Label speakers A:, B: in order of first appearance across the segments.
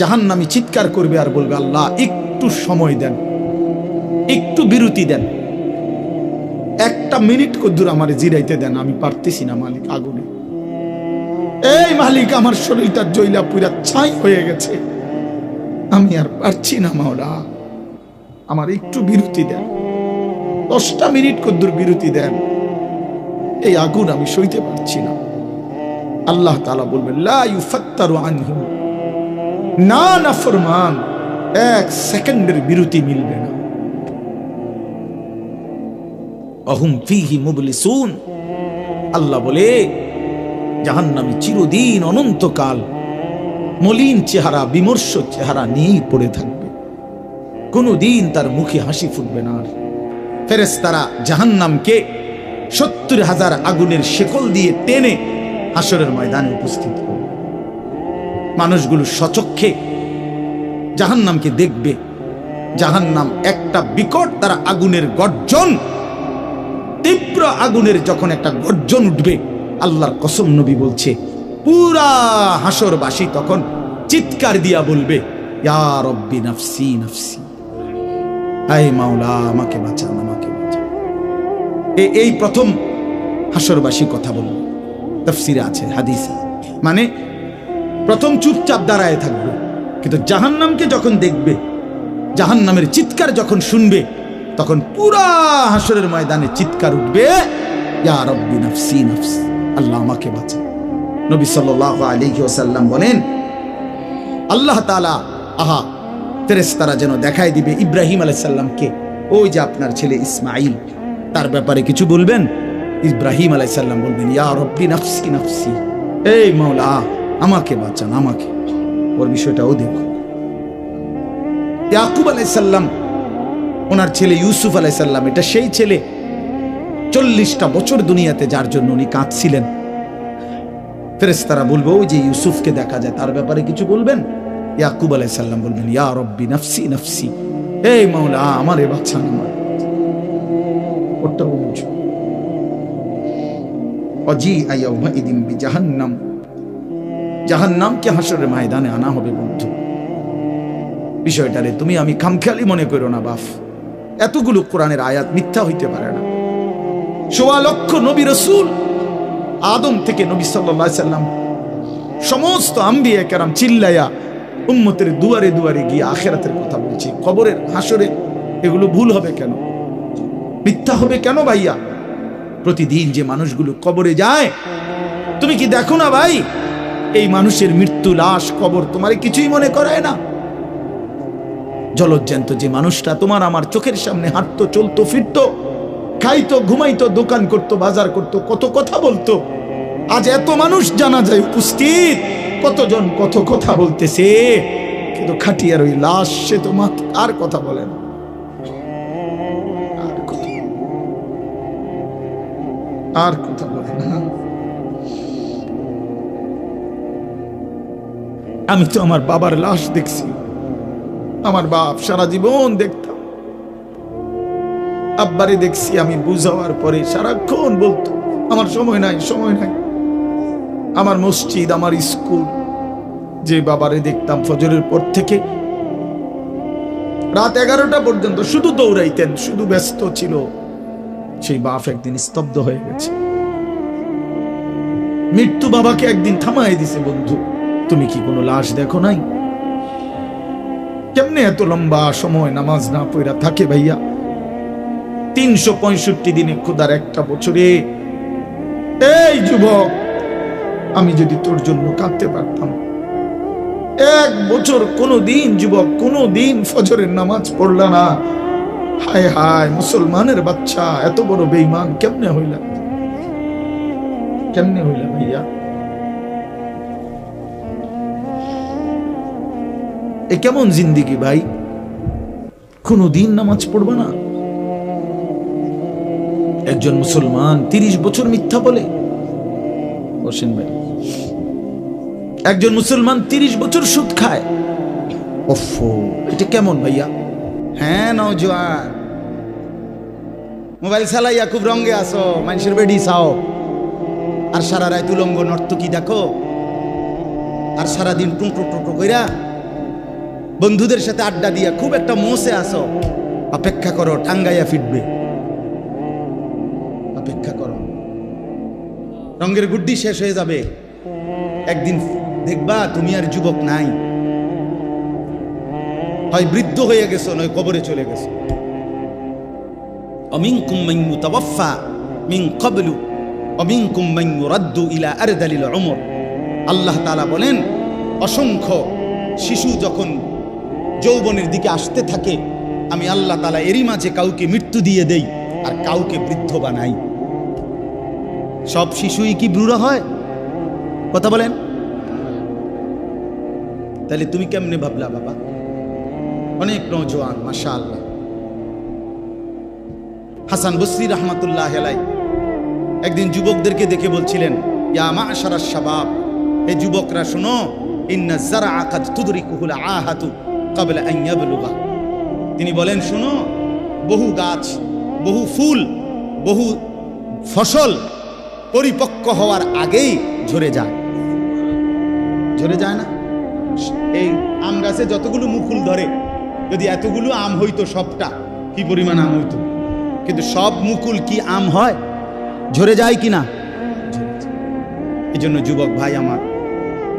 A: জাহান্নামী চিৎকার করবে আর বলবে, আল্লাহ একটু সময় দেন, একটু বিরতি দেন, একটা মিনিট কদ্দুর আমার জিরাইতে দেন, আমি পারতেছি না মালিক আগুনে। এই মালিক, আমার শরীরটা জ্বইলা পুরা ছাই হয়ে গেছে, আমি আর পারছি না মাওলা, আমার একটু বিরতি দেন, 10টা মিনিট কদ্দুর বিরতি দেন, এই আগুন আমি সইতে পারছি না। আল্লাহ তাআলা বলবেন, লা ইউফাত্তারু আনহু, না নাফরমান, 1 সেকেন্ডের বিরতি মিলবে না। অহুম ফীহি মুবলিসুন, আল্লাহ বলে জাহান্নামী চিরদিন অনন্তকাল মলিন চেহারা, বিমর্ষ চেহারা নিয়েই পড়ে থাকবে, কোনদিন তার মুখে হাসি ফুটবে না। ফেরেশতারা জাহান্নামকে 70,000 আগুনের শেকল দিয়ে টেনে হাসরের ময়দানে উপস্থিত করবে। মানুষগুলো সচক্ষে জাহান্নামকে দেখবে। জাহান্নাম একটা বিকট তারা আগুনের গর্জন, তীব্র আগুনের যখন একটা গর্জন উঠবে, আল্লাহর কসম নবী বলছে, পুরা হাসরবাসী তখন চিৎকার দিয়া বলবে, ইয়া রব্বি নাফসি নাফসি, আয় মাওলা আমাকে বাঁচান, আমাকে বাঁচান। এই প্রথম হাসরবাসী কথা বলবে, তাফসিরে আছে, হাদিসে, মানে প্রথম চুপচাপ দাঁড়ায় থাকবে, কিন্তু জাহান্নামকে যখন দেখবে, জাহান্নামের চিৎকার যখন শুনবে, তখন পুরা হাসরের ময়দানে চিৎকার উঠবে, ইয়া রব্বি নাফসি নাফসি, আল্লাহ আমাকে বাঁচান। নবী সাল্লাল্লাহু আলাইহি ওয়াসাল্লাম বলেন, আল্লাহ তাআলা ফেরেশতারা যেন দেখায় দিবে ইব্রাহিম আলাইহিস সালামকে, ওই যে আপনার ছেলে ইসমাঈল, তার ব্যাপারে কিছু বলবেন। ইব্রাহিম আলাইহিস সালাম বলবেন, ইয়া রব্বি নাফসি নাফসি, এই মাওলা আমাকে বাঁচান, আমাকে। ওর বিষয়টাও দেখো। ইয়াকুব আলাইহিস সালাম, ওনার ছেলে ইউসুফ আলাইহিস সালাম, এটা সেই ছেলে 40টা বছর দুনিয়াতে যার জন্য উনি কাঁদছিলেন। ফেরেশতারা বলবে, ওই যে ইউসুফকে দেখা যায়, তার ব্যাপারে কিছু বলবেন। ইয়াকুব আলাইহিস সালাম বলবেন, ইয়া রব্বি নাফসি নাফসি, এই মাওলা আমারে বাঁচান, আমার। ওটা বুঝো। অজি আয়াউমা ইদিন বিজাহান্নাম, জাহান্নামকে হাসরের ময়দানে আনা হবে বন্ধু। বিষয়টারে তুমি আমি খামখেয়ালি মনে করো না বাপ, এতগুলো কোরআনের আয়াত মিথ্যা হইতে পারে না। 1.25 লক্ষ নবী রাসূল, আদম থেকে নবী সাল্লাল্লাহু আলাইহি সাল্লাম, সমস্ত আম্বিয়া কেরাম চিল্লায়া উম্মতের দুয়ারে দুয়ারে গিয়ে আখিরাতের কথা বলছি, কবরের হাসরে। এগুলো ভুল হবে কেন, মিথ্যা হবে কেন ভাইয়া? প্রতিদিন যে মানুষগুলো কবরে যায়, তুমি কি দেখো না ভাই, এই মানুষের মৃত্যু, লাশ, কবর তোমারে কিছুই মনে করায় না? জলজ্জান্ত যে মানুষটা তোমার আমার চোখের সামনে হাঁটতো, চলতো, ফিরতো, খাইতো, ঘুমাইতো, দোকান করতো, বাজার করতো, কত কথা বলতো, আজ এত মানুষ জানা যায় উপস্থিত, কতজন কত কথা বলতেছে, কিন্তু খাটিয়ার ওই লাশ, সে তো আর কথা বলে না। আর কথা বলে না। আমি তো আমার বাবার লাশ দেখছি, আমার বাপ সারা জীবন দেখতাম, আব্বারে দেখছি আমি বুঝাওয়ার পরে সারাক্ষণ বলতো, আমার সময় নাই, সময় নাই। আমার মসজিদ, আমার স্কুল, যে বাবারে দেখতাম ফজরের পর থেকে রাত 11টা পর্যন্ত শুধু দৌড়াইতেন, শুধু ব্যস্ত ছিল, সেই বাপ একদিন স্তব্ধ হয়ে গেছে। মৃত্যু বাবাকে একদিন থামাই দিছে, বন্ধু তুমি কি কোনো লাশ দেখো নাই? কেমনে এত লম্বা সময় নামাজ না পড়া থাকে ভাইয়া? 365 দিনে খোদার একটা বছরে। এই যুবক, আমি যদি তোর জন্য কাঁদতে পারতাম, 1 বছর কোনদিন যুবক, কোনদিন ফজরের নামাজ পড়লা না, হায় হায় মুসলমানের বাচ্চা, এত বড় বেঈমান কেমনে হইলা, কেমনে হইলা ভাইয়া? এ কেমন জিন্দিগি ভাই? কোনদিন নামাজ পড়বা না? একজন মুসলমান 30 বছর মিথ্যা বলে, বসেন ভাই, একজন মুসলমান 30 বছর সুদ খায়। ওফো, এটা কেমন ভাইয়া? হ্যাঁ নওজোয়ান, মোবাইল চালাইয়া খুব রঙে আসো, মানুষের বেডি চাও, আর সারা রাত উলঙ্গ নর্তকী দেখো, আর সারাদিন টুঁটো টুঁটো কইরা বন্ধুদের সাথে আড্ডা দিয়া খুব একটা মোসে আসো, অপেক্ষা করো, টাঙ্গাইয়া ফিটবে। অপেক্ষা করো, রঙের গুড্ডি শেষ হয়ে যাবে, একদিন দেখবা তুমি আর যুবক নাই, হয় বৃদ্ধ হয়ে গেছো, নয় কবরে চলে গেছো। অমিনকুম মান ইউতাওয়াফা মিন ক্বাবলু অমিনকুম মান ইউরাদ্দু ইলা আরদালিল উমর। আল্লাহ তাআলা বলেন, অসংখ্য শিশু যখন যৌবনের দিকে আসতে থাকে, আমি আল্লাহ তাআলা এরই মাঝে কাউকে মৃত্যু দিয়ে দেই আর কাউকে বৃদ্ধ বানাই। সব শিশুই কি বুড়ো হয়? কথা বলেন। তাহলে তুমি কেমনে ভাবলা বাবা? অনেক নওজোয়ান মাশাআল্লাহ। হাসান বসরি রহমাতুল্লাহ আলাইহি একদিন যুবকদেরকে দেখে বলছিলেন, ইয়া মা'শারাশ শাবাব, এই যুবকরা শোনো, ইন্না যারআ কাদ তুদরিকুহুল আহাতু ক্বাবলা আন ইয়াবলুগা। তিনি বলেন, শোনো, বহু গাছ, বহু ফুল, বহু ফসল পরিপক্ক হওয়ার আগেই ঝরে যায়। ঝরে যায় না? এই আম গাছে যতগুলো মুকুল ধরে, যদি এতগুলো আম হইতো সবটা, কি পরিমাণ আম হইতো। কিন্তু সব মুকুল কি আম হয়? ঝরে যায় কি না? এই জন্য যুবক ভাই আমার,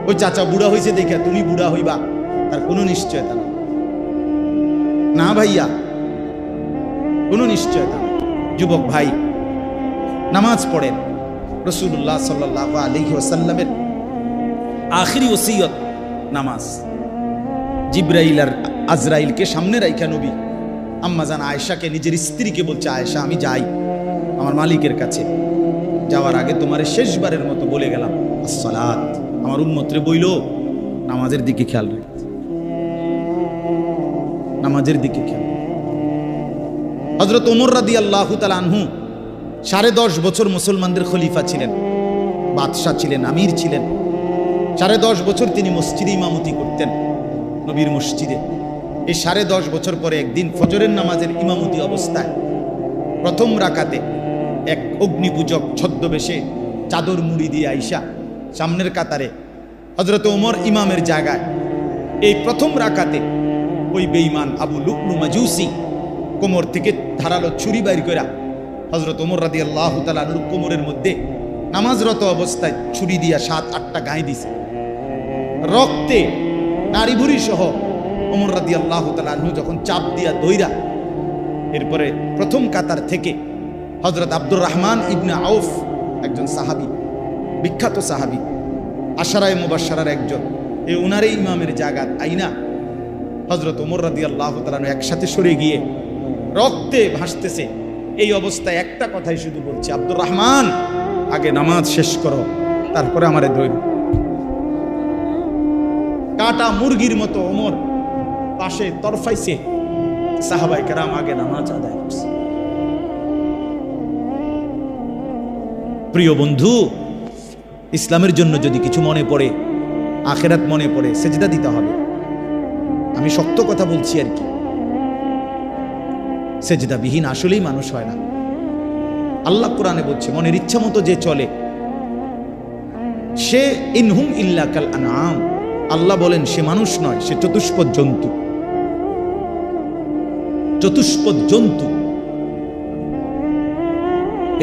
A: ওই চাচা বুড়া হয়েছে দেখে তুমি বুড়া হইবা তার কোনো নিশ্চয়তা না। না ভাইয়া, কোনো নিশ্চয়তা না। যুবক ভাই, নামাজ পড়েন। রাসূলুল্লাহ সাল্লাল্লাহু আলাইহি ওয়াসাল্লামের আখিরি ওসিয়ত নামাজ। জিবরাইল আর আজরাইলকে সামনে রাইখা নবী আম্মাজান আয়েশাকে, নিজের স্ত্রীকে বলছে, আয়েশা আমি যাই আমার মালিকের কাছে, যাওয়ার আগে তোমারে শেষবারের মতো বলে গেলাম আসসালাত। আমার উম্মতরে বইল নামাজের দিকে খেয়াল রাখতে, নামাজের দিকে খেয়াল। হযরত ওমর রাদিয়াল্লাহু তাআলা আনহু 10.5 বছর মুসলমানদের খলিফা ছিলেন, বাদশাহ ছিলেন, আমির ছিলেন। 10.5 বছর তিনি মসজিদে ইমামতি করতেন, নবীর মসজিদে। এই 10.5 বছর পরে একদিন ফজরের নামাজের ইমামতি অবস্থায় প্রথম রাকাতে এক অগ্নিপূজক ছদ্মবেশে চাদর মুড়ি দিয়ে আইসা সামনের কাতারে হযরত ওমর ইমামের জায়গায়, এই প্রথম রাকাতে ওই বেঈমান আবু লু'লু মাজুসি কোমর থেকে ধারালো ছুরি বাইর কইরা হযরত ওমর রাদিয়াল্লাহু তাআলা আনহুর কোমরের মধ্যে নামাজরত অবস্থায় ছুরি দিয়া 7-8টা গায়ে দিছে। রক্তে নারী ভুরি সহ ওমর রাদিয়াল্লাহু তাআলা আনহু যখন চাপ দিয়া দইরা, এরপরে প্রথম কাতার থেকে হযরত আব্দুর রহমান ইবনে আউফ, একজন সাহাবী, বিখ্যাত সাহাবী, আশারায়ে মুবাশশারার একজন, এই উনারে ইমামের জায়গা আইনা হযরত ওমর রাদিয়াল্লাহু তাআলা আনহু একসাথে সরে গিয়ে রক্তে ভাসতেছে। এই অবস্থায় একটা কথাই শুধু বলছে, আব্দুর রহমান আগে নামাজ শেষ করো, তারপরে আমারে ধরো। কাটা মুরগির মতো ওমর পাশে তরফাইছে, সাহাবায়ে কেরাম আগে নামাজ আদায় করছে। প্রিয় বন্ধু, ইসলামের জন্য যদি কিছু মনে পড়ে, আখিরাত মনে পড়ে, সেজদা দিতে হবে। আমি শক্ত কথা বলছি আর কি, সেজদা বিহীন আসলেই মানুষ হয় না। আল্লাহ কোরআনে বলছে, মনের ইচ্ছা মতো যে চলে সে ইনহুম ইল্লা কাল আনআম। আল্লাহ বলেন সে মানুষ নয়, সে চতুষ্পদ জন্তু। চতুষ্পদ জন্তু।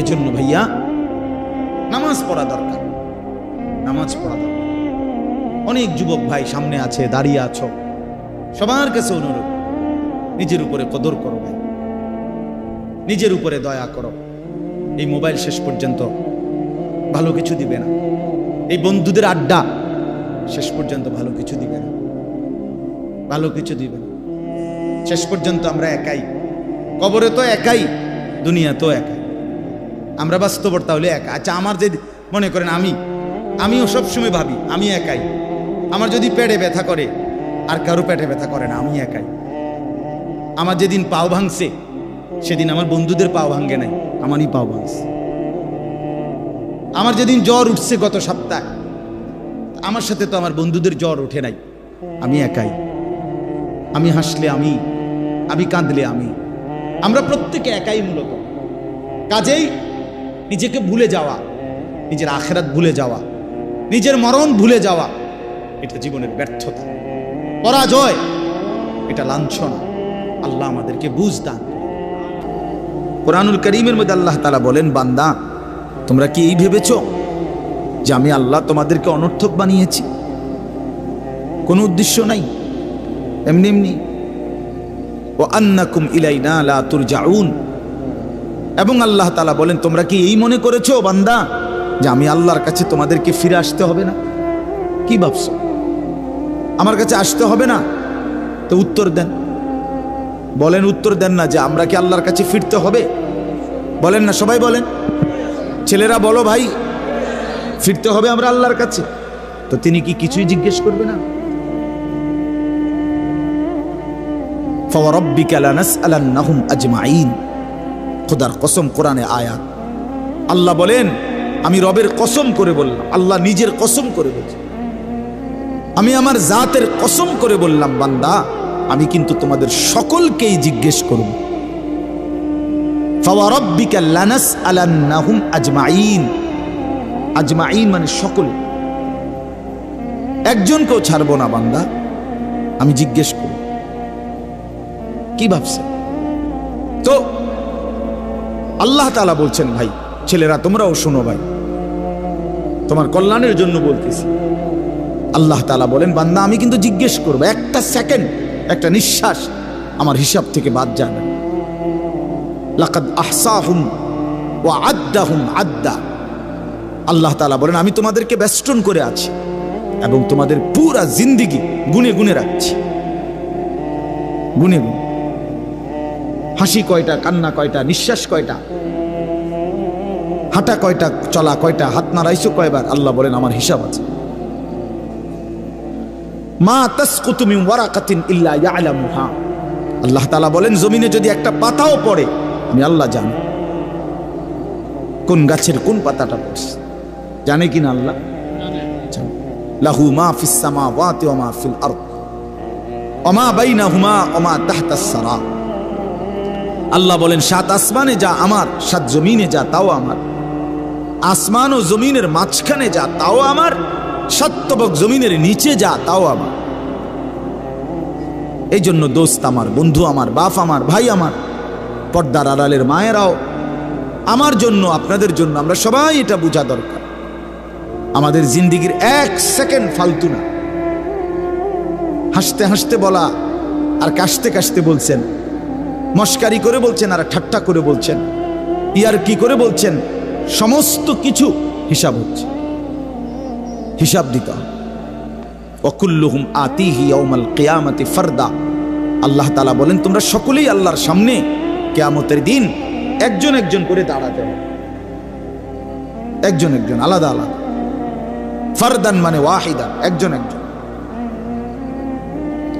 A: এজন্য ভাইয়া নামাজ পড়া দরকার, নামাজ পড়া দরকার। অনেক যুবক ভাই সামনে আছে, দাঁড়িয়ে আছো, সবার কাছে অনুরোধ, নিজের উপরে কদর করো ভাই, নিজের উপরে দয়া করো। এই মোবাইল শেষ পর্যন্ত ভালো কিছু দিবে না, এই বন্ধুদের আড্ডা শেষ পর্যন্ত ভালো কিছু দিবে না, ভালো কিছু দিবে না। শেষ পর্যন্ত আমরা একাই, কবরে তো একাই, দুনিয়া তো একাই। আমরা বাস্তবতা হলে একা। আচ্ছা, আমার যে মনে করেন আমিও সবসময় ভাবি আমি একাই। আমার যদি পেটে ব্যথা করে, আর কারো পেটে ব্যথা করে না, আমি একাই। আমার যেদিন পাও ভাঙছে, সেদিন আমার বন্ধুদের পাও ভাঙে নাই, আমারই পাও ভাঙছে। আমার যেদিন জ্বর উঠছে গত সপ্তাহে, আমার সাথে তো আমার বন্ধুদের জ্বর ওঠে নাই, আমি একাই। আমি হাসলে আমি কাঁদলে আমরা প্রত্যেকে একাই মূলত। কাজেই নিজেকে ভুলে যাওয়া, নিজের আখিরাত ভুলে যাওয়া, নিজের মরণ ভুলে যাওয়া, এটা জীবনের ব্যর্থতা, পরাজয়। এটা লাঞ্ছনা। আল্লাহ আমাদেরকে বুঝ দান। কোরআনুল কারীমের মধ্যে আল্লাহ তাআলা বলেন, বান্দা তোমরা কি এই ভেবেছো যে আমি আল্লাহ তোমাদেরকে অনর্থক বানিয়েছি? কোনো উদ্দেশ্য নাই, এমনি এমনি। ওয়া আন্নাকুম ইলাইনা লা তুরজাউন, এবং আল্লাহ তাআলা বলেন তোমরা কি এই মনে করেছো বান্দা যে আমি আল্লাহর কাছে তোমাদেরকে ফিরে আসতে হবে না? কি ভাবছো আমার কাছে আসতে হবে না? তো উত্তর দেন, বলেন, উত্তর দেন না যে আমরা কি আল্লাহর কাছে ফিরতে হবে? বলেন না, সবাই বলেন, ছেলেরা বলো ভাই, ফিরতে হবে আমরা আল্লাহর কাছে। তো তিনি কি কিছুই জিজ্ঞেস করবে না? ফাওয়ারাব্বিকা লানাসআলান্নাহুম আজমাইন, খোদার কসম, কোরআনে আয়াত। আল্লাহ বলেন, আমি রবের কসম করে বললাম, আল্লাহ নিজের কসম করে বলছেন, আমি আমার জাতের কসম করে বললাম, বান্দা আমি কিন্তু তোমাদের সকলকেই জিজ্ঞেস করব। ফাওয়ারাব্বিকা লানাসআলান্নাহুম আজমাইন, আজমাইন মানে সকল, একজনকেও ছাড়বো না বান্দা, আমি জিজ্ঞেস করব। কি ভাবছে? তো আল্লাহ তাআলা বলছেন, ভাই ছেলেরা তোমরাও শোনো ভাই, তোমার কল্যাণের জন্য বলতেছি। আল্লাহ তাআলা বলেন, বান্দা আমি কিন্তু জিজ্ঞেস করবো, একটা সেকেন্ড, একটা নিঃশ্বাস আমার হিসাব থেকে বাদ যাবে। লাকাদ আহসাহুম ওয়া আদ্দাহুম আদ্দা। আল্লাহ তাআলা বলেন, আমি তোমাদেরকে বেষ্টন করে আছি এবং তোমাদের পুরা জিন্দেগি গুনে গুনে রাখছি, গুনে গুনে। হাসি কয়টা, কান্না কয়টা, নিঃশ্বাস কয়টা, হাঁটা কয়টা, চলা কয়টা, হাত নাড়াইছো কয়বার, আল্লাহ বলেন আমার হিসাব আছে। মা তাসকুতু মিন ওয়ারাকাতিন ইল্লা ইয়ালামুহা, আল্লাহ তাআলা বলেন জমিনে যদি একটা পাতাও পড়ে আমি আল্লাহ জানি, কোন গাছের কোন পাতাটা পড়ছে জানে কিনা আল্লাহ জানে। লাহু মা ফিস সামাওয়াতি ওয়া মা ফিল আরদ ওয়া মা বাইনাহুমা ওয়া মা তাহতাস সারা। আল্লাহ বলেন, সাত আসমানে যা আমার, সাত জমিনে যা তাও আমার, আসমান ও জমিনের মাঝখানে যা তাও আমার, সাত তবক জমিনের নিচে যা তাও আমার। এই জন্য দোস্ত আমার, বন্ধু আমার, বাপ আমার, ভাই আমার, পর্দার আড়ালের মায়েরাও, আমার জন্য, আপনাদের জন্য, আমরা সবাই এটা বোঝা দরকার, আমাদের জিন্দেগির এক সেকেন্ড ফালতু না। হাসতে হাসতে বলা আর কাশতে কাশতে বলছেন, মস্কারি করে বলছেন আর ঠাট্টা করে বলছেন, ইয়ার কি করে বলছেন, সমস্ত কিছু হিসাব হচ্ছে, হিসাব দিতে হবে। ওয়াকুল্লুহুম আতিহি ইয়াউমাল কিয়ামাতি ফারদা। আল্লাহ তাআলা বলেন তোমরা সকলেই আল্লাহর সামনে কিয়ামতের দিন একজন একজন করে দাঁড়াতে হবে, একজন একজন, আলাদা আলাদা। ফারদান মানে ওয়াহিদা, একজন একজন,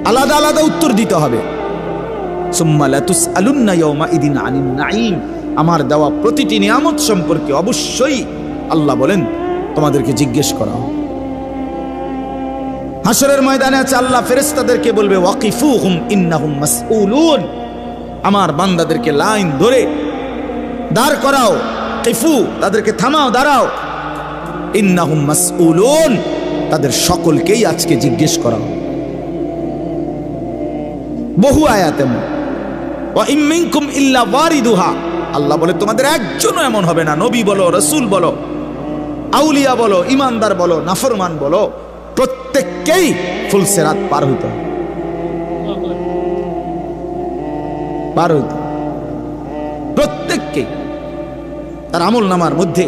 A: আলাদা আলাদা উত্তর দিতে হবে। সুম্মা লাতুসআলুন্না ইয়াউমাইদিন আনিন নাঈম, আমার দেওয়া প্রতিটি নিয়ামত সম্পর্কে অবশ্যই আল্লাহ বলেন তোমাদেরকে জিজ্ঞেস করা হবে। হাসরের ময়দানে আছে আল্লাহ ফেরেশতাদেরকে বলবে, ওয়াকিফুহুম ইন্নাহুম মাসউলুন, আমার বান্দাদেরকে লাইন ধরে দাঁড় করাও, কিফু তাদেরকে থামাও, দাঁড়াও, ইন্নাহুম মাসউলুন, তাদের সকলকেই আজকে জিজ্ঞেস করা হবে। বহু আয়াতে ওয়া ইম মিনকুম ইল্লা ওয়ারিদুহা, আল্লাহ বলে তোমাদের একজনও এমন হবে না, নবী বলো, রাসূল বলো, আউলিয়া বলো, ইমানদার বলো, নাফরমান বলো, প্রত্যেককেই ফুলসিরাত পার হইতে হবে, পার হইতে, প্রত্যেককে তার আমল নামার মধ্যে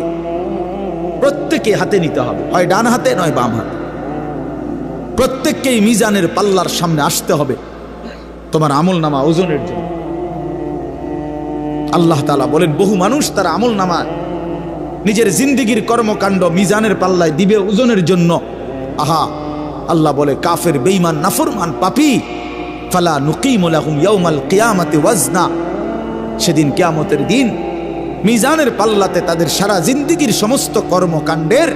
A: প্রত্যেকে হাতে নিতে হবে, হয় ডান হাতে নয় বাম হাতে। প্রত্যেককেই মিজানের পাল্লার সামনে আসতে হবে তোমার আমল নামা ওজনের জন্য। আল্লাহ তাআলা বলেন বহু মানুষ তার আমল নামা নিজের জিন্দেগির কর্মকাণ্ড মিজানের পাল্লায় দিবে ওজনের জন্য। আহা, আল্লাহ বলে কাফের, বেঈমান, নাফরমান, পাপী, ফালা নুকিমু লাহুম ইয়াউমাল কিয়ামাতি ওয়াজনা, সেদিন কিয়ামতের দিন মিজানের পাল্লাতে তাদের সারা জিন্দেগির সমস্ত কর্মকাণ্ডের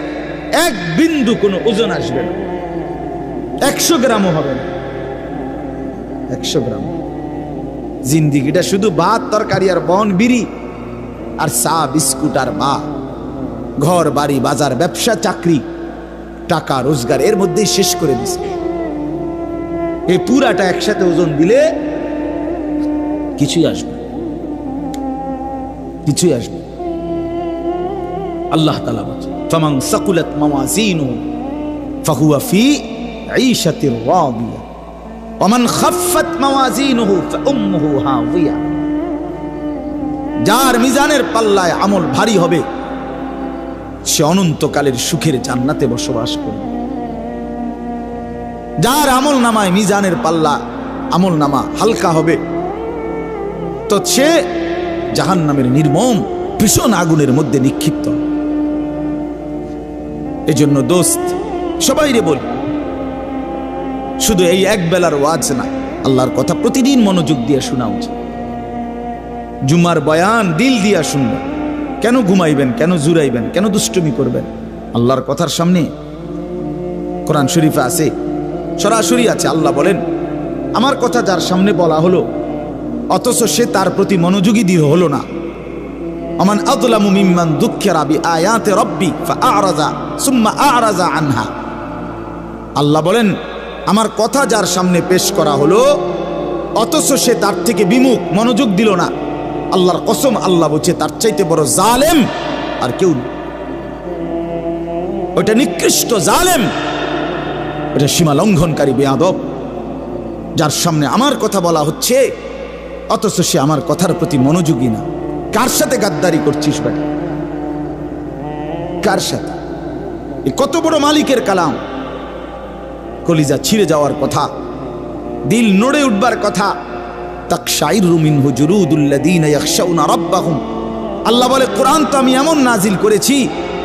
A: এক বিন্দু কোনো ওজন আসবে না, 100 গ্রামও হবে না, 100 গ্রাম। জিন্দেগিটা শুধু ভাত তরকারি আর বন বিড়ি আর চা বিস্কুট আর মা, ঘর বাড়ি বাজার ব্যবসা চাকরি টাকা রোজগার, এর মধ্যেই শেষ করে দিছে। এই পুরাটা একসাথে ওজন দিলে কিছুই আসবে, কিছুই আসবে। আল্লাহ তাআলা বলেন, ফামান সাকুলাত মাওয়াজিনুহু ফাহুয়া ফি ঈশাতির রাদিয়া ওয়া মান খাফফাত মাওয়াজিনুহু ফাউম্মুহু হাওয়িয়া। যার মিজানের পাল্লায় আমল ভারী হবে সে অনন্তকালের সুখের জান্নাতে বসবাস করবে। যার আমল নামায় মিজানের পাল্লা আমল নামা হালকা হবে তো সে জাহান্নামের নির্মম ভীষণ আগুনের মধ্যে নিক্ষিপ্ত। এজন্য দোস্ত সবাইরে বলি, শুধু এই এক বেলার ওয়াজ না, আল্লাহর কথা প্রতিদিন মনোযোগ দিয়ে শোনা উচিত। জুমার বয়ান দিল দিয়া শুনবেন। কেন ঘুমাইবেন, কেন জুরাইবেন, কেন দুষ্টুমি করবেন? আল্লাহর কথার সামনে কোরআন শরীফে আছে, সরাসরি আছে। আল্লাহ বলেন, আমার কথা যার সামনে বলা হলো অথচ সে তার প্রতি মনোযোগী দিয়ে হলো না, আমান আযলামু মিম্মান যুক্কিরা বিআয়াতি রাব্বি ফাআরাযা সুম্মা আ'রাযা আনহা। আল্লাহ বলেন, আমার কথা যার সামনে পেশ করা হলো অথচ সে তার থেকে বিমুখ, মনোযোগ দিল না, আল্লাহর কসম, আল্লাহ বলছে তার চাইতে বড় জালেম আর কেউ নেই। ওটা নিকৃষ্ট জালেম, ওটা সীমা লঙ্ঘনকারী বেয়াদব, যার সামনে আমার কথা বলা হচ্ছে অথচ সে আমার কথার প্রতি মনোযোগী না। কার সাথে গাদ্দারি করছিস বেটা? কার সাথে? কত বড় মালিকের কালাম, কলিজা ছিঁড়ে যাওয়ার কথা, দিল নড়ে উঠবার কথা। তাকশাইরু মিনহু জুলুদুল্লাযীনা ইয়াখশাউনা রাব্বাহুম। আল্লাহ বলে, কোরআন তো আমি এমন নাজিল করেছি,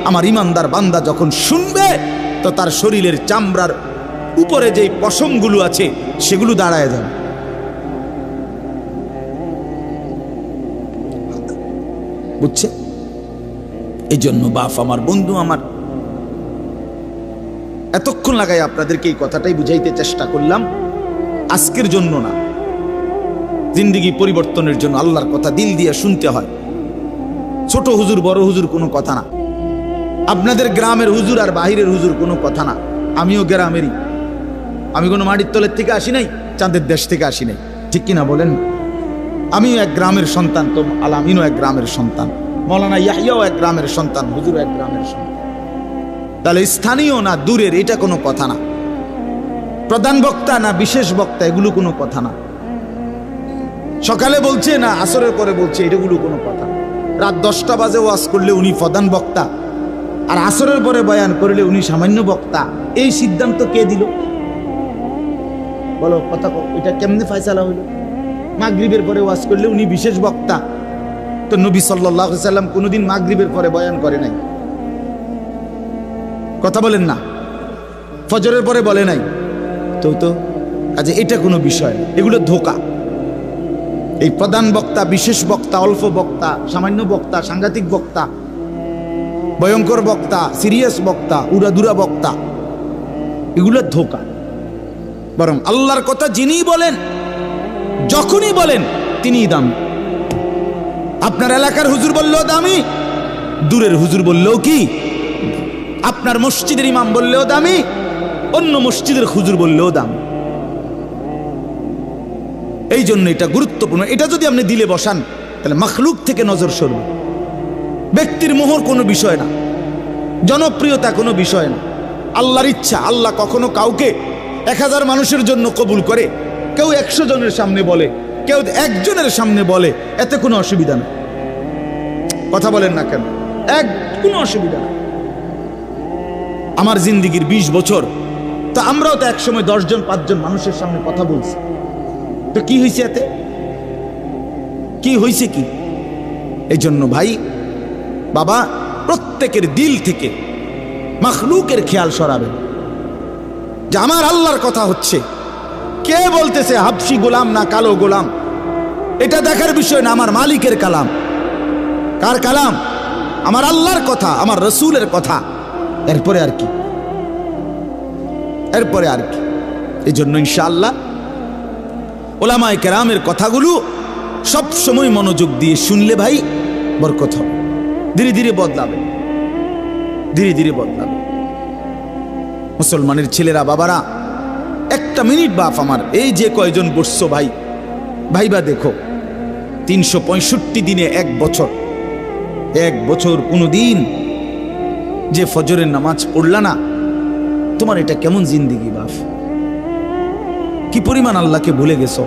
A: আমার ইমানদার বান্দা যখন শুনবে তো তার শরীরের চামড়ার উপরে যেই পশমগুলো আছে সেগুলো দাঁড়ায় যাবে। বুঝছে? এই জন্য বাপ আমার, বন্ধু আমার, এতক্ষণ লাগাই আপনাদেরকে এই কথাটাই বুঝাইতে চেষ্টা করলাম। আজকের জন্য না, জিন্দেগি পরিবর্তনের জন্য আল্লাহর কথা দিল দিয়ে শুনতে হয়। ছোট হুজুর বড় হুজুর কোনো কথা না, আপনাদের গ্রামের হুজুর আর বাহিরের হুজুর কোনো কথা না। আমিও গ্রামেরই, আমি কোনো মাটির তলের থেকে আসি নাই, চাঁদের দেশ থেকে আসি নাই, ঠিক কিনা বলেন? আমিও এক গ্রামের সন্তান, তো আলামিনও এক গ্রামের সন্তান, মৌলানা ইয়াহিয়াও এক গ্রামের সন্তান, হুজুর এক গ্রামের সন্তান। তাহলে স্থানীয় না দূরের এটা কোনো কথা না, প্রধান বক্তা না বিশেষ বক্তা এগুলো কোনো কথা না, সকালে বলছে না আসরের পরে বলছে এটাগুলো কোনো কথা। রাত 10টা বাজে ওয়াজ করলে উনি প্রধান বক্তা, আর আসরের পরে বয়ান করলে উনি সামান্য বক্তা। এই সিদ্ধান্ত কে দিল বলো? কথা এটা কেমনে ফয়সালা হইল? মাগরিবের পরে ওয়াজ করলে উনি বিশেষ বক্তা, তো নবী সাল্লাল্লাহু আলাইহি সাল্লাম কোনোদিন মাগরিবের পরে বয়ান করে নাই, কথা বলেন না, ফজরের পরে বলে নাই, তো আচ্ছা এটা কোনো বিষয় না, এগুলো ধোঁকা। এই প্রধান বক্তা, বিশেষ বক্তা, অল্প বক্তা, সামান্য বক্তা, সাংঘাতিক বক্তা, ভয়ঙ্কর বক্তা, সিরিয়াস বক্তা, উড়াদুরা বক্তা, এগুলো ধোঁকা। বরং আল্লাহর কথা যিনি বলেন, যখনই বলেন তিনিই দামি। আপনার এলাকার হুজুর বললেও দামি, দূরের হুজুর বললেও কি, আপনার মসজিদের ইমাম বললেও দামি, অন্য মসজিদের হুজুর বললেও দামি। এই জন্য এটা গুরুত্বপূর্ণ। এটা যদি আপনি দিলে বসান তাহলে মাখলুক থেকে নজর সরবে। ব্যক্তির মোহর কোনো বিষয় না, জনপ্রিয়তা কোনো বিষয় না, আল্লাহর ইচ্ছা। আল্লাহ কখনো কাউকে 1000 মানুষের জন্য কবুল করে, কেউ 100 জনের সামনে বলে, কেউ 1 জনের সামনে বলে, এতে কোনো অসুবিধা নেই। কথা বলেন না কেন? কোনো অসুবিধা নেই। আমার জিন্দিগির 20 বছর, তো আমরাও তো একসময় 10 জন 5 জন মানুষের সামনে কথা বলছি, তো কি হয়েছে এতে? কি হয়েছে কি? এই জন্য ভাই বাবা, প্রত্যেকের দিল থেকে মাখলুকের খেয়াল সরাবেন যে আমার আল্লাহর কথা হচ্ছে। কে বলতেছে হাবশি গোলাম না কালো গোলাম, এটা দেখার বিষয় না, আমার মালিকের কালাম। কার কালাম? আমার আল্লাহর কথা, আমার রসুলের কথা। এরপরে আর কি? এরপরে আর কি? এই জন্য ইনশাআল্লাহ ওলামায়ে কেরামের কথাগুলো সব সময় মনোযোগ দিয়ে শুনলে ভাই বরকত হবে। ধীরে ধীরে বদলাবে, ধীরে ধীরে বদলাবে। মুসলমানের ছেলেরা বাবারা, একটা মিনিট বাপ আমার, এই যে কয়জন বসছো ভাই, ভাইবা দেখো 365 দিনে এক বছর কোনো দিন যে ফজরের নামাজ পড়লা না, তোমার এটা কেমন জিন্দিগি বাপ? কি পরিমাণ আল্লাহকে ভুলে গেছো?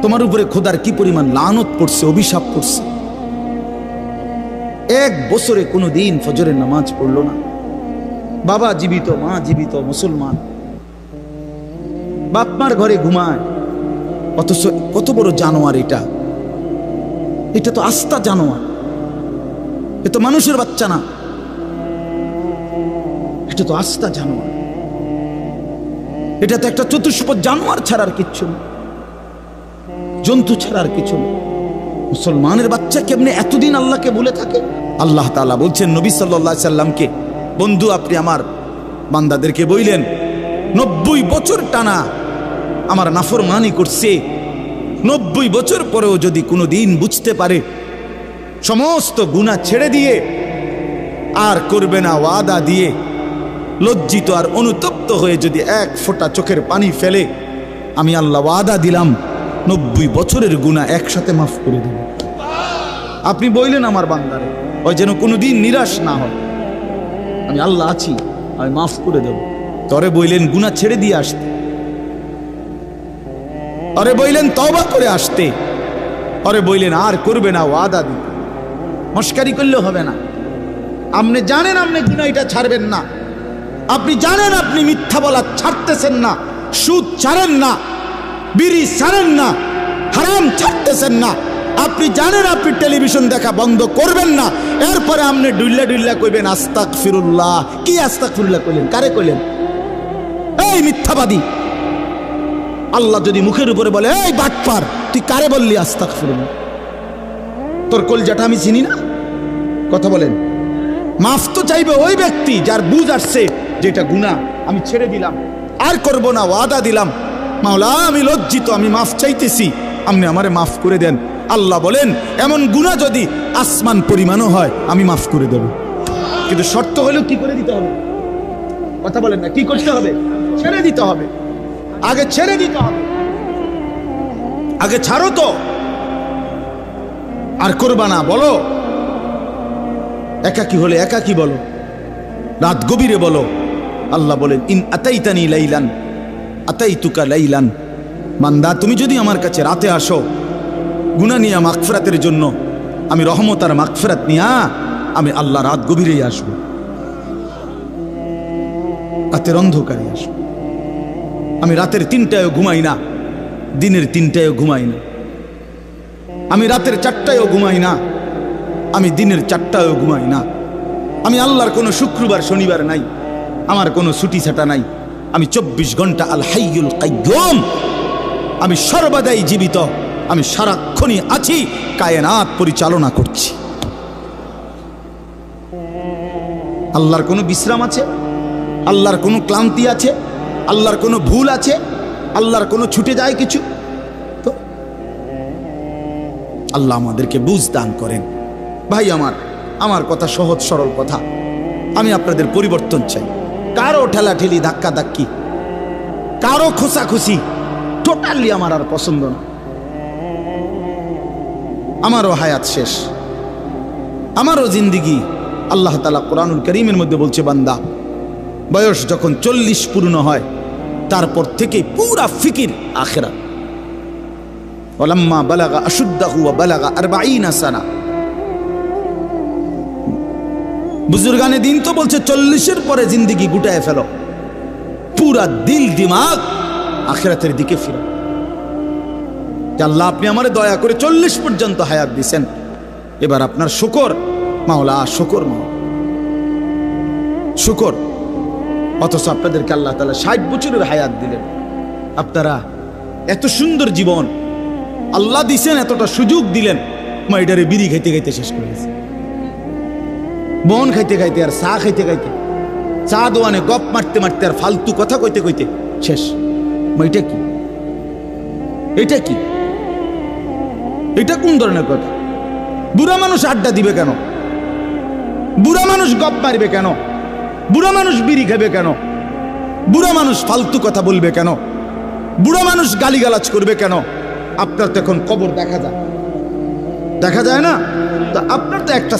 A: তোমার উপরে খোদার কি পরিমাণ লানত পড়ছে, অভিশাপ পড়ছে। এক বছরে কোনো দিন ফজরের নামাজ পড়লো না। বাবা জীবিত, মা জীবিত, মুসলমান, বাপ মার ঘরে ঘুমায়, অথচ কত বড় জানোয়ার এটা! এটা তো আস্তা জানোয়ার, এ তো মানুষের বাচ্চা না, এটা তো আস্তা জানোয়ার। এটা তো একটা চতুষ্পদ জানোয়ার ছাড়ার কিচ্ছু না, জন্তু ছাড়ার কিছু না। মুসলমানের বাচ্চা কেমনে এতদিন আল্লাহকে ভুলে থাকে? আল্লাহ তাআলা বলছেন নবী সাল্লাল্লাহু আলাইহি সাল্লামকে, বন্ধু আপনি আমার বান্দাদেরকে বললেন 90 বছর টানা আমার নাফরমানি করছে, 90 বছর পরেও যদি কোনো দিন বুঝতে পারে, সমস্ত গুনাহ ছেড়ে দিয়ে আর করবে না ওয়াদা দিয়ে, লজ্জিত আর অনুতপ্ত হয়ে যদি এক ফোঁটা চোখের পানি ফেলে, আমি আল্লাহ ওয়াদা দিলাম 90 বছরের গুনাহ একসাথে মাফ করে দেব। আপনি বললেন আমার বান্দারে, ওই যেন কোনোদিন নিরাশ না হয়, আমি আল্লাহ আছি, আমি মাফ করে দেব। তরে বললেন গুনাহ ছেড়ে দিয়ে আসতে, আরে বললেন তওবা করে আসতে, আরে বললেন আর করবে না ওয়াদা দিতে। মস্কারি করলে হবে না। আপনি জানেন আপনি গুনাহ এটা ছাড়বেন না, আপনি জানেন আপনি মিথ্যা বলা ছাড়তেছেন না, সুদ ছাড়েন না, বিড়ি ছাড়েন না, হারাম ছাড়তেছেন না, আপনি জানেন আপনি টেলিভিশন দেখা বন্ধ করবেন না, এরপরে আপনি ডুল্লা কইবেন আস্তাগফিরুল্লাহ। কি আস্তাগফিরুল্লাহ কইলেন? কারে কইলেন? এই মিথ্যাবাদী! আল্লাহ যদি মুখের উপরে বলে এই বাটপার, তুই কারে বললি আস্তাগফিরুল্লাহ? তোর কলজাটা আমি চিনি না? কথা বলেন। মাফ তো চাইবে ওই ব্যক্তি যার বুঝ আসছে যেটা গুনাহ, আমি ছেড়ে দিলাম, আর করব না, ওয়াদা দিলাম। মাওলা আমি লজ্জিত, আমি মাফ চাইতেছি, আপনি আমারে মাফ করে দেন। আল্লাহ বলেন এমন গুনাহ যদি আসমান পরিমাণও হয় আমি মাফ করে দেব, কিন্তু শর্ত হলো কি করে দিতে হবে? কথা বলেন না, কি করতে হবে? ছেড়ে দিতে হবে, আগে ছেড়ে দিতে হবে, আগে ছাড়ো তো, আর করবা না। বলো একাকী হলে একাকী বলো, রাত গভীরে বলো। আল্লাহ বলেন ইন আতাইতানি লাইলান আতাইতুকা লাইলান, বান্দা তুমি যদি আমার কাছে রাতে আসো গুনাহ নিয়ে মাগফিরাতের জন্য, আমি রহমত আর মাগফিরাত নিয়ে আমি আল্লাহ রাত গভীরেই আসবো, রাতের অন্ধকারে আসবো। আমি রাতের 3টায়ও ঘুমাই না, দিনের 3টায়ও ঘুমাই না, আমি রাতের 4টায়ও ঘুমাই না, আমি দিনের 4টায়ও ঘুমাই না। আমি আল্লাহর কোনো শুক্রবার শনিবার নাই, আমার কোনো ছুটি ছাটা নাই। আমি 24 ঘন্টা আল হাইয়ুল কাইয়ুম, আমি সর্বদাই জীবিত, আমি সারাক্ষণই আছি, কায়নাত পরিচালনা করছি। আল্লাহর কোনো বিশ্রাম আছে? আল্লাহর কোনো ক্লান্তি আছে? আল্লাহর কোনো ভুল আছে? আল্লাহর কোনো ছুটে যায় কিছু? তো আল্লাহ আমাদেরকে বুঝ দান করেন। ভাই আমার কথা সহজ সরল কথা, আমি আপনাদের পরিবর্তন চাই। কারো ঠেলাঠেলি ধাক্কা ধাক্কি, কারো খোসাখুসি টোটালি আমার আর পছন্দ না। আমারও হায়াত শেষ, আমারও জিন্দিগি। আল্লাহ তাআলা কোরআনুল কারীমের মধ্যে বলছে, বান্দা বয়স যখন 40 পূর্ণ হয় তারপর থেকে পুরা ফিকির আখিরাত। ওয়ালাম্মা বালাগা আশুদ্দাহু ওয়া বালাগা 40 সানা। বুজুর্গানে দিন তো বলছে 40-এর পরে জিন্দিগি গুটায় ফেলো, পুরা দিল দিমাগ আখিরাতের দিকে ফিরো। আল্লাহ আপনি আমারে দয়া করে 40 পর্যন্ত হায়াত দিয়েছেন, এবার আপনার শুকর মাওলা, শুকর মাওলা, শুকর। অথচ আপনাদেরকে আল্লাহ তাআলা 60 বছরের হায়াত দিলেন। আপনারা এত সুন্দর জীবন আল্লাহ দিছেন, এতটা সুযোগ দিলেন, মাইডারে বিড়ি খাইতে খাইতে শেষ করে গেছে, বন খাইতে খাইতে আর চা খাইতে খাইতে, চা দোয়ানে গপ মারতে মারতে আর ফালতু কথা কইতে কইতে শেষ। এটা কি? এটা কি? এটা কোন ধরনের কথা? বুড়া মানুষ আড্ডা দিবে কেন? বুড়া মানুষ গপ মারবে কেন? বুড়া মানুষ বিড়ি খাবে কেন? বুড়া মানুষ ফালতু কথা বলবে কেন? বুড়া মানুষ গালিগালাজ করবে কেন? আপনার তো এখন কবর দেখা যায় না? তো আপনার তো একটা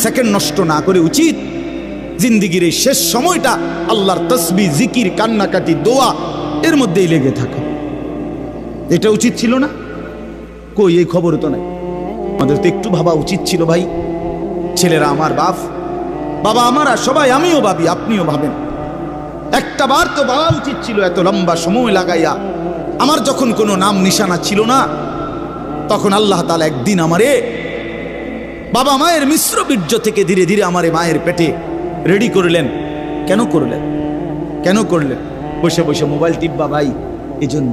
A: সেকেন্ড নষ্ট না করে উচিত জিন্দিগির এই শেষ সময়টা আল্লাহর তসবিহ, জিকির, কান্নাকাটি, দোয়া এর মধ্যেই লেগে থাকা। এটা উচিত ছিল না? কই, এই খবর তো নাই। আমাদের তো একটু ভাবা উচিত ছিল ভাই। ছেলেরা আমার বাবা আমার, আর সবাই, আমিও ভাবি, আপনিও ভাবেন, একটা বার তো ভাবা উচিত ছিল। এত লম্বা সময় লাগাইয়া আমার যখন কোনো নাম নিশানা ছিল না, তখন আল্লাহ তাআলা একদিন আমারে বাবা মায়ের মিশ্র বীর্য থেকে ধীরে ধীরে আমারে মায়ের পেটে রেডি করলেন। কেন করলেন? বসে বসে মোবাইল টিপবা ভাই? এই জন্য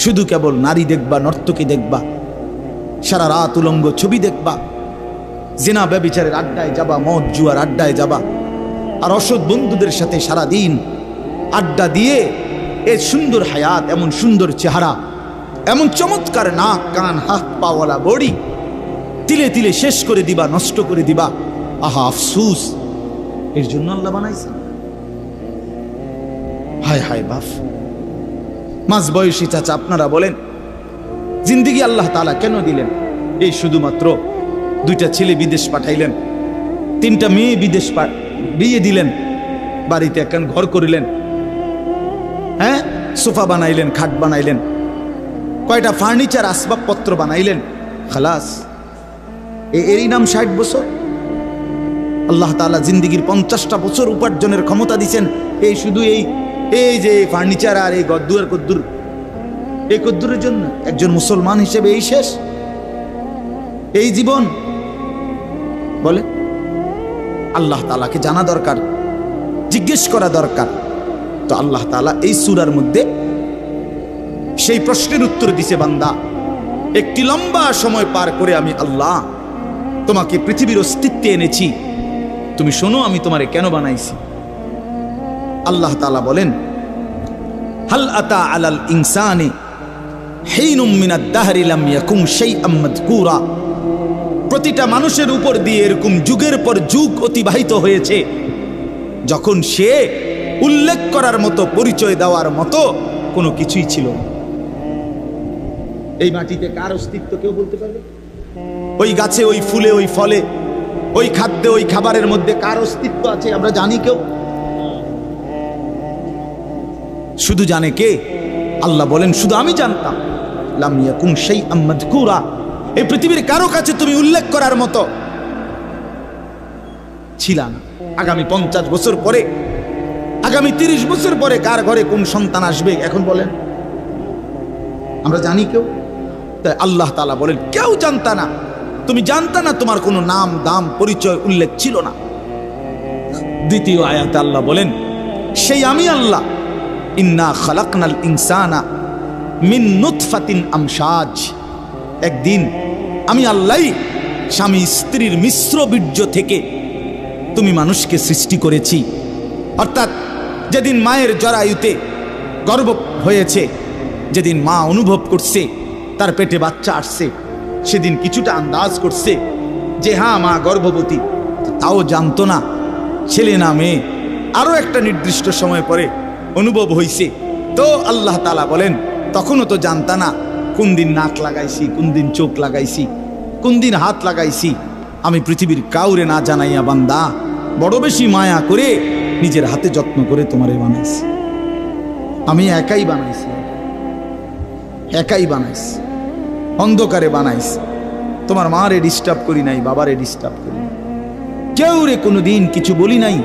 A: শুধু কেবল নারী দেখবা, নর্তকী দেখবা, সারা রাত উলঙ্গ ছবি দেখবা, জিনা ব্যভিচারের আড্ডায় যাবা, মদ জুয়ার আড্ডায় যাবা, আর অসৎ বন্ধুদের সাথে সারা দিন আড্ডা দিয়ে এর সুন্দর হায়াত, এমন সুন্দর চেহারা, এমন চমৎকার নাক, কান, হাত পাওয়ালা বডি তিলে তিলে শেষ করে দিবা, নষ্ট করে দিবা। আহা আফসুস, এর জন্য আল্লাহ বানাইছে? হায় হায় বাপ, মাঝ বয়সী চাচা, আপনারা বলেন জিন্দিগি আল্লাহ তাআলা কেন দিলেন? এই শুধুমাত্র 2টা ছেলে বিদেশ পাঠাইলেন, 3টা মেয়ে বিদেশ বিয়ে দিলেন, বাড়িতে একখান ঘর করিলেন, হ্যাঁ, সোফা বানাইলেন, খাট বানাইলেন, কয়টা ফার্নিচার আসবাবপত্র বানাইলেন, খালাস। এরই নাম 60 বছর? আল্লাহ তাআলা জিন্দিগির 50টা বছর উপার্জনের ক্ষমতা দিছেন এই শুধু এই যে ফার্নিচার আর এই গদ্দুর কদ্দুর, এই কদ্দুরের জন্য? একজন মুসলমান হিসেবে এই শেষ, এই জীবন? বলে আল্লাহ তাআলাকে জানা দরকার, জিজ্ঞেস করা দরকার। তো আল্লাহ তাআলা এই সূরার মধ্যে সেই প্রশ্নের উত্তর দিছে, বান্দা, একটি লম্বা সময় পার করে আমি আল্লাহ তোমাকে পৃথিবীর অস্তিত্বে এনেছি, তুমি শোনো আমি তোমারে কেন বানাইছি। আল্লাহ তাআলা বলেন, হাল আতা আলাল ইনসানি হিনুম মিনাদ দাহরি লাম ইয়াকুম শাইআম মাযকুরা। প্রতিটা মানুষের উপর দিয়ে এরকম যুগের পর যুগ অতিবাহিত হয়েছে যখন সে উল্লেখ করার মতো, পরিচয় দেওয়ার মতো কোনো কিছুই ছিল না। এই মাটিতে কার অস্তিত্ব কেউ বলতে পারবে? ওই গাছে, ওই ফুলে, ওই ফলে, ওই খাদ্যে, ওই খাবারের মধ্যে কার অস্তিত্ব আছে আমরা জানি কেউ? শুধু জানে কে? আল্লাহ বলেন, শুধু আমি জানতাম। লাম ইয়াকুম শাইআম মাযকুরা, এই পৃথিবীর কারো কাছে তুমি উল্লেখ করার মতো ছিল না। আগামী 50 বছর পরে, আগামী 30 বছর পরে কার ঘরে কোন সন্তান আসবে এখন বলেন? আমরা জানি কেউ? তাই আল্লাহ তাআলা বলেন, কেউ জানতা না, তুমি জানতা না, তোমার কোনো নাম, দাম, পরিচয় উল্লেখ ছিল না। দ্বিতীয় আয়াতে আল্লাহ বলেন, সেই আমি আল্লাহ, ইন্না খালাকনাল ইনসানা মিন নুতফাতিন আমশাজ, একদিন আমি আল্লাহ স্বামী স্ত্রীর মিশ্র বীর্য থেকে তুমি মানুষকে সৃষ্টি করেছি। অর্থাৎ যেদিন মায়ের জরায়ুতে গর্ভ হয়েছে, যেদিন মা অনুভব করছে তার পেটে বাচ্চা আসছে, সেদিন কিছুটা আন্দাজ করছে যে হ্যাঁ মা গর্ভবতী, তাও জানতো না ছেলে না মেয়ে। আরো একটা নির্দিষ্ট সময় পরে অনুভব হয়েছে। তো আল্লাহ তাআলা বলেন, তখনও তো জানতা না কোন দিন নাক লাগাইছি, কোন দিন চোখ লাগাইছি, কোন দিন হাত লাগাইছি। আমি পৃথিবীর কাউরে না জানাইয়া বান্দা বড় বেশি মায়া করে নিজের হাতে যত্ন করে তোমারে বানাইছি। আমি একাই বানাইছি, অন্ধকারে বানাইছি। তোমার মারে ডিস্টার্ব করি নাই, বাবারে ডিস্টার্ব করি নাই, কেউ রে কোনোদিন কিছু বলি নাই।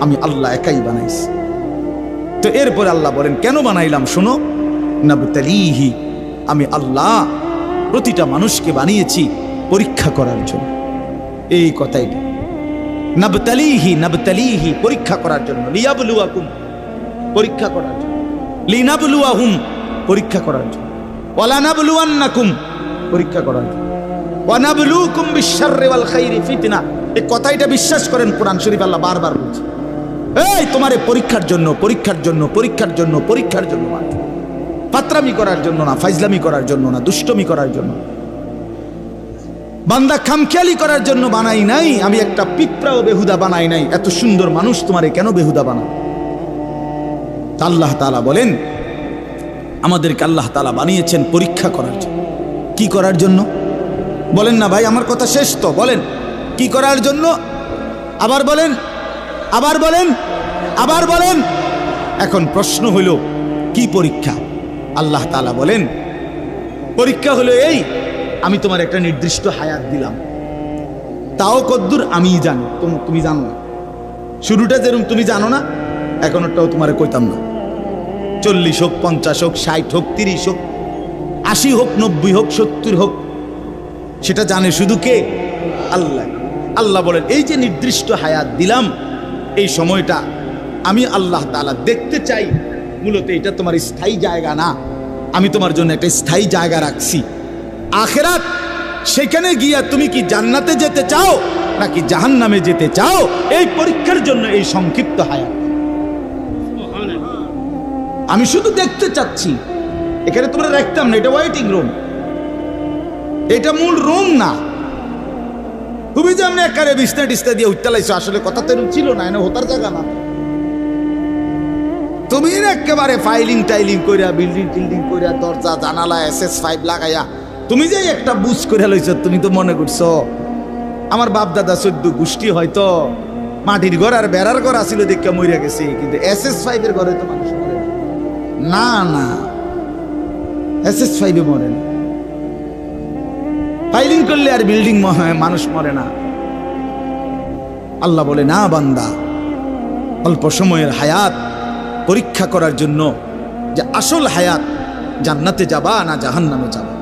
A: আমি আল্লাহ একাই বানাইছি। তো এরপর আল্লাহ বলেন কেন বানাইলাম শোনো, নাবতালিহি, আমি আল্লাহ প্রতিটা মানুষকে বানিয়েছি পরীক্ষা করার জন্য। এই কথাই নাবতালিহি পরীক্ষা করার জন্য, লিয়াবলুয়াকুম পরীক্ষা করার জন্য, লিনাবলুয়াহুম পরীক্ষা করার জন্য, ওয়ালানাবলুয়ান্নাকুম পরীক্ষা করার জন্য, ওয়ানাবলুকুম বিশ-শাররি ওয়াল খাইরি ফিতনা। এই কথাটা বিশ্বাস করেন, কোরআন শরীফ আল্লাহ বারবার বলছে, এই তোমারে পরীক্ষার জন্য, পরীক্ষার জন্য, পরীক্ষার জন্য, পরীক্ষার জন্য, ফাতরামি করার জন্য না, ফাইজলামি করার জন্য না, দুষ্টমি করার জন্য। বান্দা খামখেয়ালি করার জন্য বানাই নাই, আমি একটা পিঁপড়াও বেহুদা বানাই নাই। এত সুন্দর মানুষ তোমারে কেন বেহুদা বানাও? আল্লাহ তাআলা বলেন, আমাদেরকে আল্লাহ তাআলা বানিয়েছেন পরীক্ষা করার জন্য। কি করার জন্য বলেন না ভাই? আমার কথা শেষ তো, বলেন কি করার জন্য? আবার বলেন, আবার বলেন, আবার বলেন। এখন প্রশ্ন হইল কি পরীক্ষা? আল্লাহ তাআলা বলেন পরীক্ষা হলো এই, আমি তোমার একটা নির্দিষ্ট হায়াত দিলাম, তাও কদ্দুর আমি জানি, তুমি জানো না। শুরুটা যেরকম তুমি জানো না, এখনটাও তোমারে কইতাম না। 40 হোক, 50 হোক, 60 হোক, 30 হোক, 80 হোক, 90 হোক, 70 হোক, সেটা জানে শুধু কে? আল্লাহ। আল্লাহ বলেন এই যে নির্দিষ্ট হায়াত দিলাম, এই সময়টা আমি আল্লাহ তাআলা দেখতে চাই। মূলত এটা তোমার স্থায়ী জায়গা না, আমি তোমার জন্য একটা স্থায়ী জায়গা রাখছি আখিরাত। সেখানে গিয়া তুমি কি জান্নাতে যেতে চাও নাকি জাহান্নামে যেতে চাও, এই পরীক্ষার জন্য এই সংক্ষিপ্ত হায়াত। আমি শুধু দেখতে চাচ্ছি, এখানে তোমরা রাখতাম না, এটা ওয়েটিং রুম, এটা মূল রুম না। তুমি যে আমি একারে বিছনা টিছনা দিয়ে উঠতে আসলে কথা তো এরকম ছিল না, এনে হতার জায়গা না। তুমি একেবারে ফাইলিং টাইলিং করিয়া, বিল্ডিং টিল্ডিং করিয়া, দরজা জানালা SS5 লাগাইয়া তুমি যে একটা বুঝ করে লইছ, তুমি তো মনে করছো আমার বাপ দাদা 14 গোষ্ঠী হয়তো মাটির ঘর আর বেড়ার ঘর আসিল দেখে মরিয়া গেছে, কিন্তু SS5 এর ঘরে তো মানুষ মরে না। না, SS5 এ মরে না। ফাইলিং করলে আর বিল্ডিং মানুষ মরে না। আল্লাহ বলে না বান্দা, অল্প সময়ের হায়াত পরীক্ষা করার জন্য যে আসল হায়াত, জান্নাতে যাবা না জাহান্নামে যাবা।